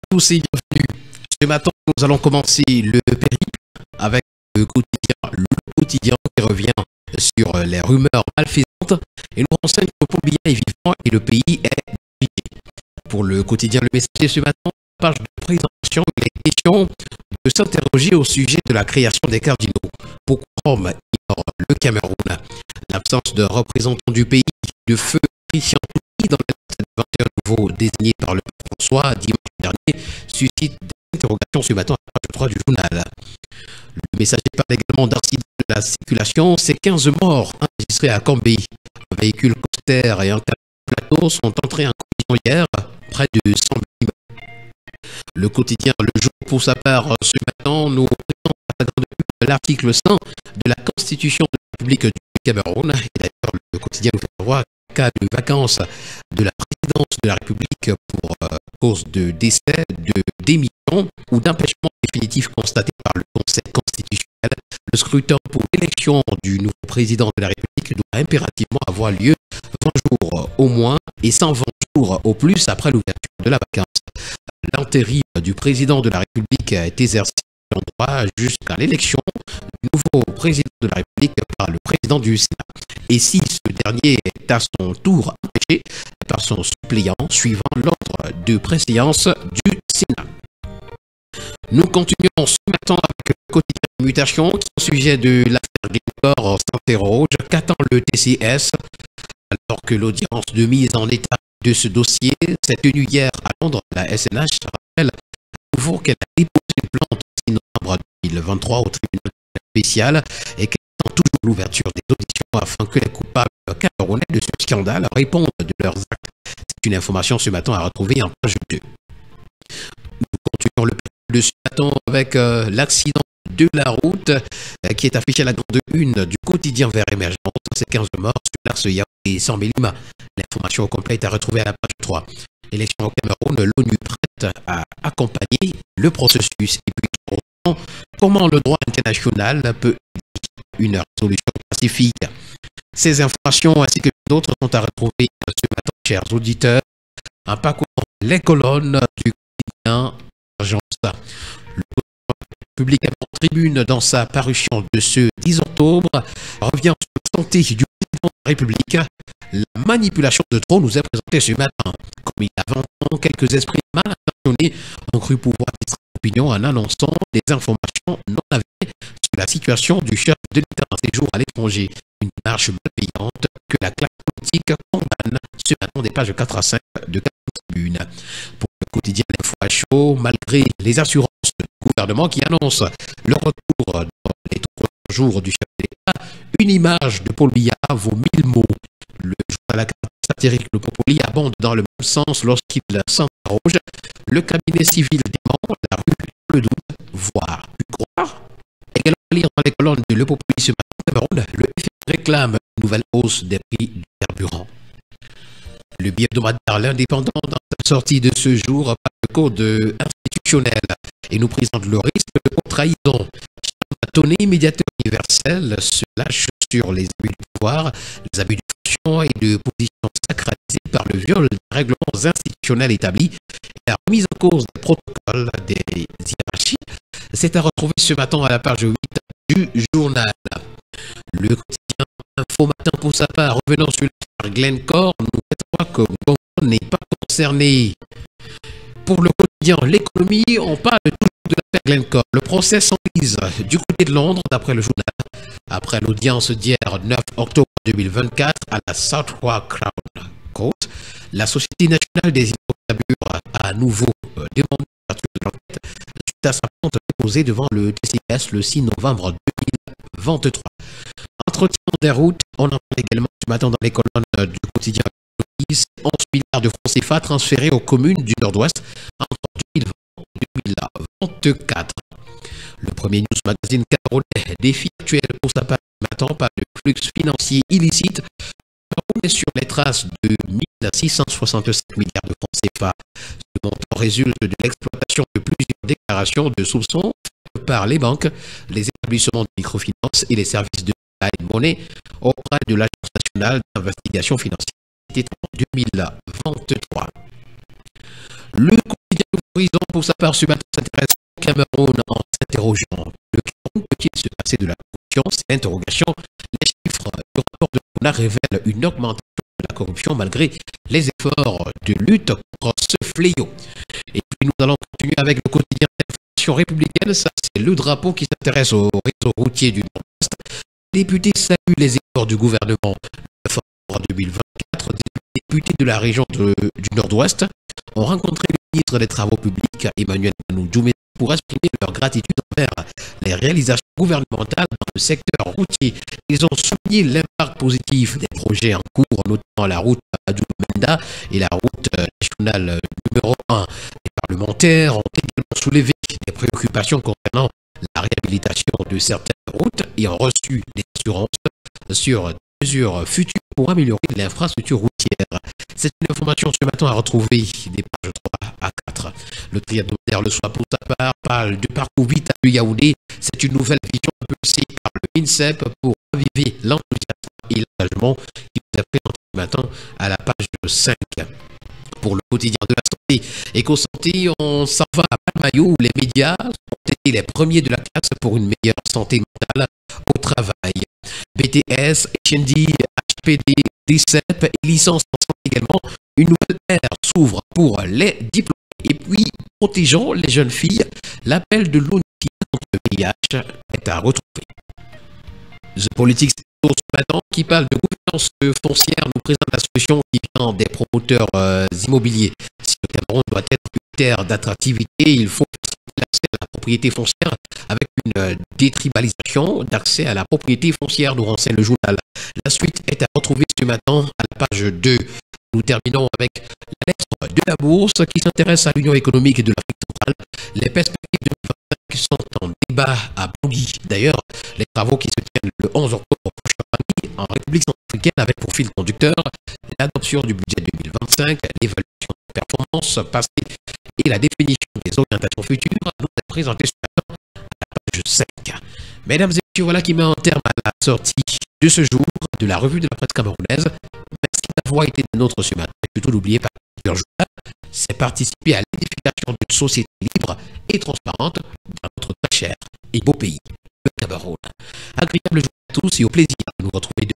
Tous et bienvenue. Ce matin, nous allons commencer le périple avec le quotidien qui revient sur les rumeurs malfaisantes et nous renseigne que Paul Biya est vivant et le pays est divisé. Pour le quotidien Le Messager ce matin, page de présentation, il est question de s'interroger au sujet de la création des cardinaux. Pourquoi Rome ignore le Cameroun? L'absence de représentants du pays, de feu Christian Touki dans les 21 nouveaux désignés par le pape François dimanche dernier suscite des interrogations ce matin à la page 3 du journal. Le Messager parle également d'accident de la circulation. Ces 15 morts enregistrés à Cambé. Un véhicule coaster et un plateau sont entrés en collision hier près de 100 mm. Le quotidien Le Jour, pour sa part, ce matin, nous présente à la grande pub l'article 100 de la Constitution de la République du Cameroun. Et d'ailleurs, le quotidien nous fait savoir cas de vacances de la présidence de la République pour cause de décès, de démission ou d'empêchement définitif constaté par le Conseil constitutionnel, le scrutin pour l'élection du nouveau président de la République doit impérativement avoir lieu 20 jours au moins et 120 jours au plus après l'ouverture de la vacance. L'intérim du président de la République est exercé en droit jusqu'à l'élection du nouveau président de la République par le président du Sénat. Et si ce dernier est à son tour empêché par son suppléant suivant l'ordre de préséance du Sénat. Nous continuons ce matin avec le quotidien de mutation qui au sujet de l'affaire Glencore s'interroge. Qu'attend le TCS alors que l'audience de mise en état de ce dossier s'est tenue hier à Londres? La SNH rappelle à nouveau qu'elle a déposé une plainte le 6 novembre 2023 au tribunal spécial et qu'elle attend toujours l'ouverture des auditions afin que les coupables camerounais de ce scandale répondent de leurs actes. C'est une information ce matin à retrouver en page 2. Nous continuons le de ce matin avec l'accident de la route qui est affiché à la grande une du quotidien Vers Émergence. C'est 15 morts sur l'axe Yaoundé et Sambelima. L'information complète est à retrouver à la page 3. Élection au Cameroun, l'ONU prête à accompagner le processus. Et puis, comment le droit international peut une résolution pacifique? Ces informations ainsi que d'autres sont à retrouver ce matin, chers auditeurs, en parcourant les colonnes du quotidien Urgence. Le public en tribune dans sa parution de ce 10 octobre revient sur la santé du président de la République. La manipulation de trop nous est présentée ce matin. Comme il y a 20 ans, quelques esprits mal intentionnés ont cru pouvoir distraire l'opinion en annonçant des informations non avérées sur la situation du chef de l'État en séjour à l'étranger. Une démarche malveillante que la classe politique condamne ce matin des pages 4 à 5 de 4 tribunes. Pour le quotidien Info à chaud, malgré les assurances du gouvernement qui annonce le retour dans les 3 jours du chef de l'État, une image de Paul Biya vaut 1000 mots. Le journal satirique Le Populi abonde dans le même sens lorsqu'il s'interroge. Le cabinet civil dément la rue le doute, voire pu croire. Également à lire dans les colonnes de Le Populi ce matin, Cameroun, le FMI réclame une nouvelle hausse des prix du carburant. Le billet hebdomadaire L'Indépendant, dans sa sortie de ce jour, par le code institutionnel et nous présente le risque de trahison. La tournée médiateur universelle se lâche sur les abus de pouvoir, les abus de fonction et de position sacralisée par le viol des règlements institutionnels établis et la remise en cause des protocoles des hiérarchies. C'est à retrouver ce matin à la page 8 du journal. Le quotidien Info Matin pour sa part, revenant sur l'affaire Glencore, nous fait que Bongo n'est pas concerné. Pour le quotidien L'économie, on parle toujours de l'affaire Glencore. Le procès s'enlise du côté de Londres, d'après le journal. Après l'audience d'hier, 9 octobre 2024, à la Southwark Crown Court, la Société nationale des hydrocarbures a à nouveau demandé l'ouverture de l'enquête suite à sa plainte déposée devant le TCS le 6 novembre 2023. Entretien des routes, on en parle également ce matin dans les colonnes du quotidien 11 milliards de francs CFA transférés aux communes du Nord-Ouest entre 2020 et 2024. Le premier news magazine camerounais défi actuel pour sa part ce matin par le flux financier illicite. On est sur les traces de 1667 milliards de francs CFA. Ce montant résulte de l'exploitation de plusieurs déclarations de soupçons par les banques, les établissements de microfinance et les services de monnaie auprès de l'Agence nationale d'investigation financière. C'était en 2023. Le quotidien Horizon, pour sa part, ce matin, s'intéresse au Cameroun en s'interrogeant. Le Cameroun peut-il se passer de la corruption? C'est l'interrogation. Les chiffres du rapport de l'ONA révèlent une augmentation de la corruption malgré les efforts de lutte contre ce fléau. Et puis nous allons continuer avec le quotidien d'information républicaine. Ça, c'est le drapeau qui s'intéresse au réseau routier du Nord-Ouest. Les députés saluent les efforts du gouvernement. Le fort 2024, des députés de la région du Nord-Ouest ont rencontré le ministre des Travaux publics, Emmanuel Djoumé, pour exprimer leur gratitude envers les réalisations gouvernementales dans le secteur routier. Ils ont souligné l'impact positif des projets en cours, notamment la route Adjoumenda et la route nationale numéro 1. Les parlementaires ont également soulevé des préoccupations concernant la réhabilitation de certaines routes et ont reçu des assurances sur des mesures futures pour améliorer l'infrastructure routière. C'est une information ce matin à retrouver des pages 3 à 4. Le triathlon le soir pour sa part parle du parcours Vita de Yaoundé. C'est une nouvelle vision impulsée par le MINSEP pour raviver l'enthousiasme et l'engagement qui nous a présenté ce matin à la page 5. Pour le quotidien de la santé, Éco-Santé, on s'en va à Palmaillot où les médias ont été les premiers de la classe pour une meilleure santé mentale au travail. BTS, HND, HPD, DICEP et licence en santé également. Une nouvelle ère s'ouvre pour les diplômés. Et puis, protégeons les jeunes filles. L'appel de l'ONU contre le VIH est à retrouver. The Politics ce matin qui parle de gouvernance foncière nous présente la solution qui vient des promoteurs immobiliers. Si le Cameroun doit être une terre d'attractivité, il faut l'accès à la propriété foncière avec une détribalisation d'accès à la propriété foncière, nous renseigne le journal. La suite est à retrouver ce matin à la page 2. Nous terminons avec la lettre de la bourse qui s'intéresse à l'Union économique de l'Afrique centrale. Les perspectives de 2025 sont en débat à Bangui. D'ailleurs, les travaux qui se tiennent le 11 octobre prochain en République centrafricaine avec pour fil conducteur l'adoption du budget 2025, l'évaluation de performance passée et la définition des orientations futures nous est présentée ce matin à la page 5. Mesdames et messieurs, voilà qui met un terme à la sortie de ce jour de la revue de la presse camerounaise. Merci d'avoir été des nôtres ce matin. Et surtout, n'oubliez pas que leur journal, c'est participer à l'édification d'une société libre et transparente dans notre très cher et beau pays, le Cameroun. Agréable journée à tous et au plaisir de nous retrouver demain.